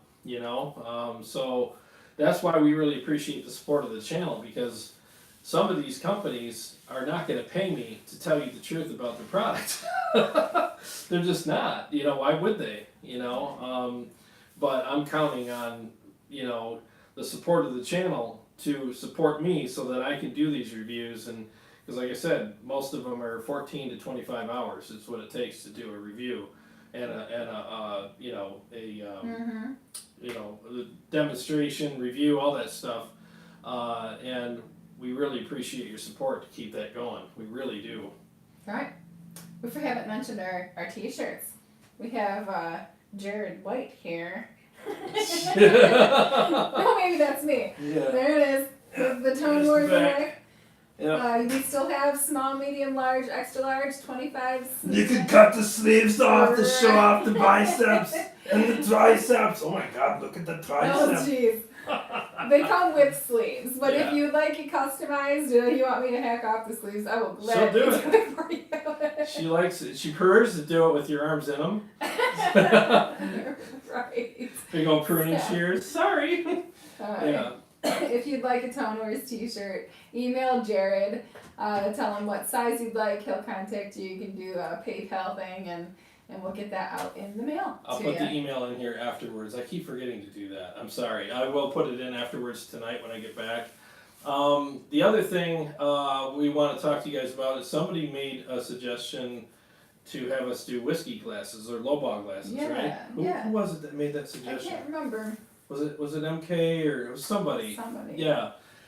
So that's why we really appreciate the support of the channel, because some of these companies are not going to pay me to tell you the truth about their product. They're just not. Why would they? But I'm counting on the support of the channel to support me so that I can do these reviews, and because like I said, most of them are 14 to 25 hours. It's what it takes to do a review and a demonstration, review, all that stuff, and we really appreciate your support to keep that going. We really do. All right. If we haven't mentioned our t-shirts, we have Jared White here. Oh, maybe that's me. Yeah. There it is. The Tone Wars back. in there. We still have small, medium, large, extra large, 25s. You can cut the sleeves off to show off the biceps and the triceps. Oh my god, look at the Oh, triceps. jeez. They come with sleeves, but Yeah. if you'd like it customized, you want me to hack off the sleeves, I will She'll gladly do do it. it for you. She likes it. She prefers to do it with your arms in them. Right. Big old pruning Yeah. shears. Sorry. Yeah. If you'd like a Tone Wars t-shirt, email Jared. Tell him what size you'd like. He'll contact you. You can do a PayPal thing, and we'll get that out in the mail I'll to put you. the email in here afterwards. I keep forgetting to do that. I'm sorry. I will put it in afterwards tonight when I get back. The other thing we want to talk to you guys about is somebody made a suggestion to have us do whiskey glasses or lowball glasses, Yeah, right? yeah. Who was it that made that I suggestion? can't remember. Was it MK or it was somebody? Somebody. Yeah.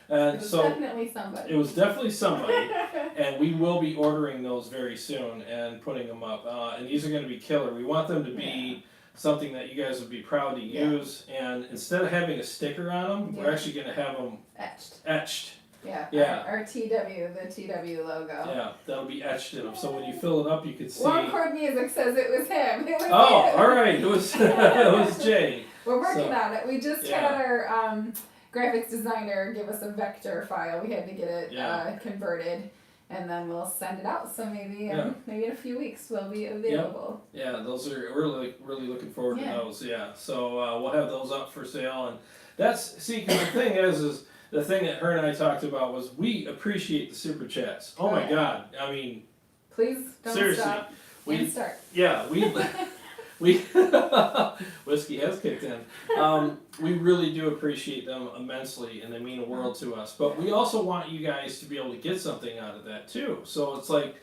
It And was so definitely somebody. it was definitely somebody. And we will be ordering those very soon and putting them up. And these are going to be killer. We want them to be something that you guys would be proud to Yeah. use. And instead of having a sticker on them, we're Yeah. actually going to have them Etched. etched. Yeah. Yeah. Our TW, the TW logo. Yeah, that'll be etched in them. So when you fill it up, you can see. Long Cord Music says it was him. It was Oh, him. all right. It was it was Jay. We're working So, on it. We just yeah. had our graphics designer give us a vector file. We had to get it Yeah. converted, and then we'll send it out. So maybe Yeah. maybe in a few weeks we'll be available. Yeah, those are we're really looking forward Yeah. to those. Yeah, so we'll have those up for sale, and that's cause the thing is the thing that her and I talked about was we appreciate the super chats. Oh my Right. God, I mean, Please don't seriously, stop we and start. yeah we whiskey has kicked in. We really do appreciate them immensely, and they mean a world to us. But we also want you guys to be able to get something out of that too. So it's like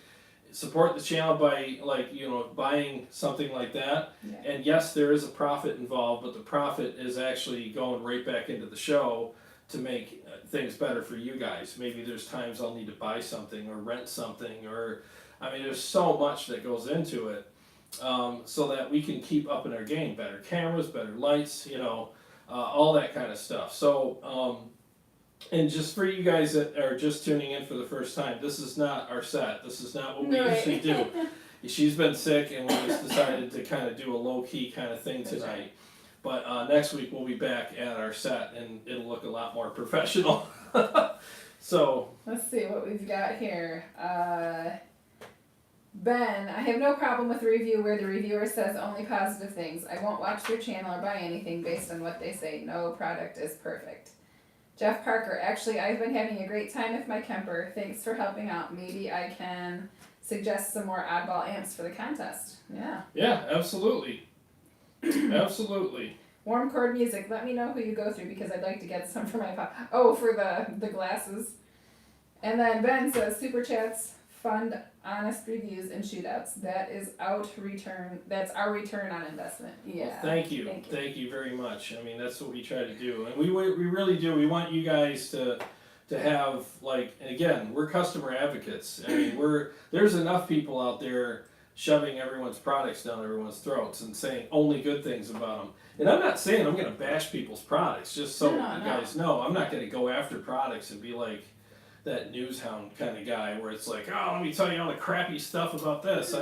support the channel by buying something like that. Yeah. And yes, there is a profit involved, but the profit is actually going right back into the show to make things better for you guys. Maybe there's times I'll need to buy something or rent something, or there's so much that goes into it, so that we can keep up in our game. Better cameras, better lights, all that kind of stuff. So, and just for you guys that are just tuning in for the first time, this is not our set. This is not what we Right. usually do. She's been sick, and we just decided to kind of do a low-key kind of thing tonight. But next week we'll be back at our set, and it'll look a lot more professional. So Let's see what we've got here. Ben, I have no problem with a review where the reviewer says only positive things. I won't watch their channel or buy anything based on what they say. No product is perfect. Jeff Parker, actually, I've been having a great time with my Kemper. Thanks for helping out. Maybe I can suggest some more oddball amps for the contest. Yeah. yeah, absolutely, absolutely. Warm Chord Music, let me know who you go through because I'd like to get some for my pop. Oh, for the glasses. And then Ben says, Super Chats fund honest reviews and shootouts. That's our return on investment. Yeah. Well, thank you very much. That's what we try to do, and we really do. We want you guys to have and again, we're customer advocates. There's enough people out there shoving everyone's products down everyone's throats and saying only good things about them. And I'm not saying I'm going to bash people's products, just so No, you guys know. I'm not going to go after products and be like that news hound kind of guy where it's like, oh, let me tell you all the crappy stuff about this.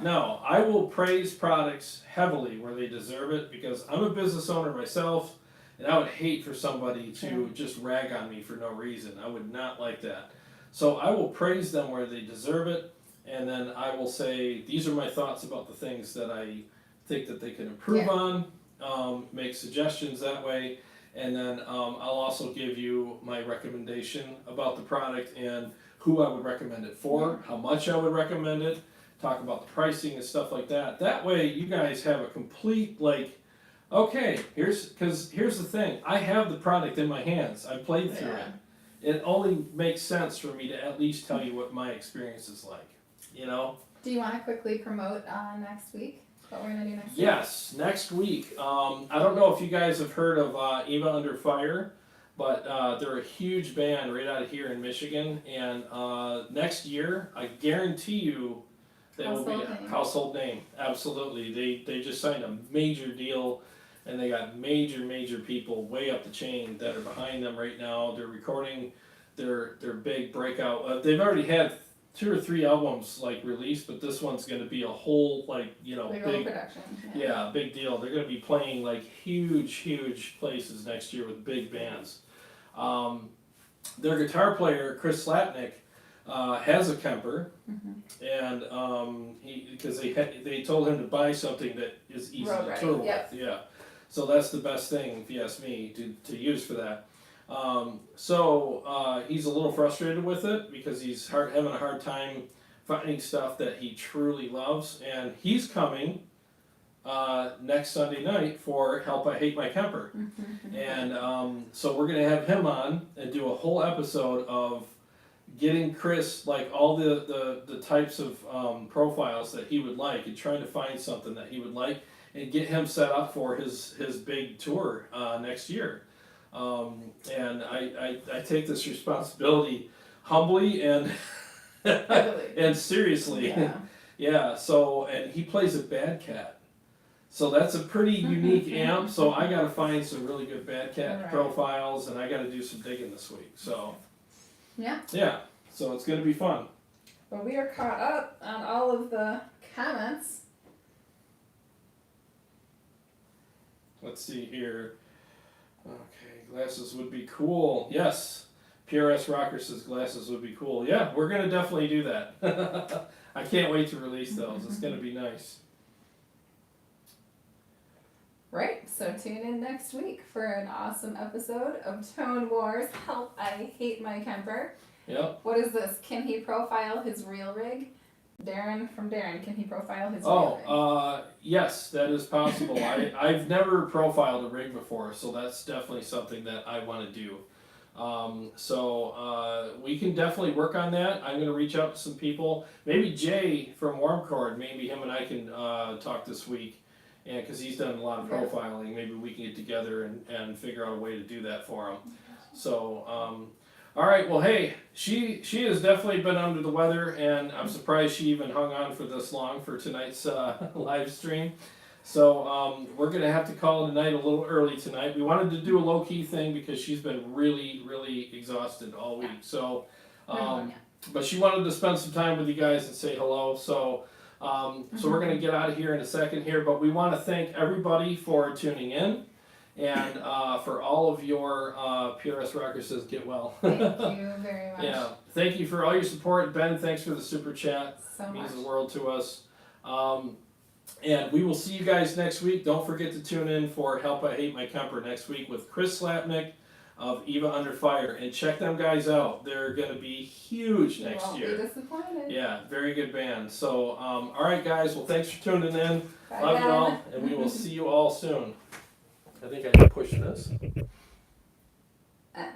No, I will praise products heavily where they deserve it because I'm a business owner myself, and I would hate for somebody to just rag on me for no reason. I would not like that. So I will praise them where they deserve it, and then I will say, these are my thoughts about the things that I think that they can improve on, make suggestions that way, and then I'll also give you my recommendation about the product and who I would recommend it for, how much I would recommend it, talk about the pricing and stuff like that. That way you guys have a complete, like, okay, here's the thing. I have the product in my hands. I played through it. It only makes sense for me to at least tell you what my experience is like, you know? Do you want to quickly promote next week? What we're going to do next week? Yes, next week. I don't know if you guys have heard of Eva Under Fire, but they're a huge band right out of here in Michigan. And next year, I guarantee you, they will be a household name. Absolutely. They just signed a major deal, and they got major people way up the chain that are behind them right now. They're recording their big breakout. They've already had 2 or 3 albums like released, but this one's going to be a whole big production. Big deal. They're going to be playing like huge places next year with big bands. Their guitar player Chris Slapnick has a Kemper, and because they told him to buy something that is easy to tour with. Yeah, so that's the best thing if you ask me to use for that. So he's a little frustrated with it because he's having a hard time finding stuff that he truly loves, and he's coming next Sunday night for Help I Hate My Kemper. And so we're going to have him on and do a whole episode of getting Chris like all the types of profiles that he would like and trying to find something that he would like and get him set up for his big tour next year. And I take this responsibility humbly and and seriously. So, and he plays a Bad Cat. So that's a pretty unique amp. So I got to find some really good Bad Cat profiles, and I got to do some digging this week. So yeah. So it's going to be fun. Well, we are caught up on all of the comments. Let's see here. Okay, glasses would be cool. Yes, PRS Rocker says glasses would be cool. Yeah, we're going to definitely do that. I can't wait to release those. It's going to be nice. Right, so tune in next week for an awesome episode of Tone Wars, Help I Hate My Kemper. Yep. What is this? Can he profile his real rig? Darren from Darren, can he profile his real rig? Yes, that is possible. I've never profiled a rig before, so that's definitely something that I want to do. So we can definitely work on that. I'm going to reach out to some people. Maybe Jay from Warm Chord, maybe him and I can talk this week. And because he's done a lot of profiling, maybe we can get together and figure out a way to do that for him. So, all right, well, hey, she has definitely been under the weather, and I'm surprised she even hung on for this long for tonight's live stream. So we're going to have to call it a night a little early tonight. We wanted to do a low-key thing because she's been really exhausted all week. So, but she wanted to spend some time with you guys and say hello. So we're going to get out of here in a second here, but we want to thank everybody for tuning in, and for all of your PRS Rocker says get well. Thank you very much. Yeah, thank you for all your support. Ben, thanks for the super chat. So It means much. the world to us. And we will see you guys next week. Don't forget to tune in for Help I Hate My Kemper next week with Chris Slapnick of Eva Under Fire, and check them guys out. They're going to be huge next year. You won't be disappointed. Yeah, very good band. So, all right, guys. Well, thanks for tuning in. Bye, Love you Ben. all, and we will see you all soon. I think I can push this.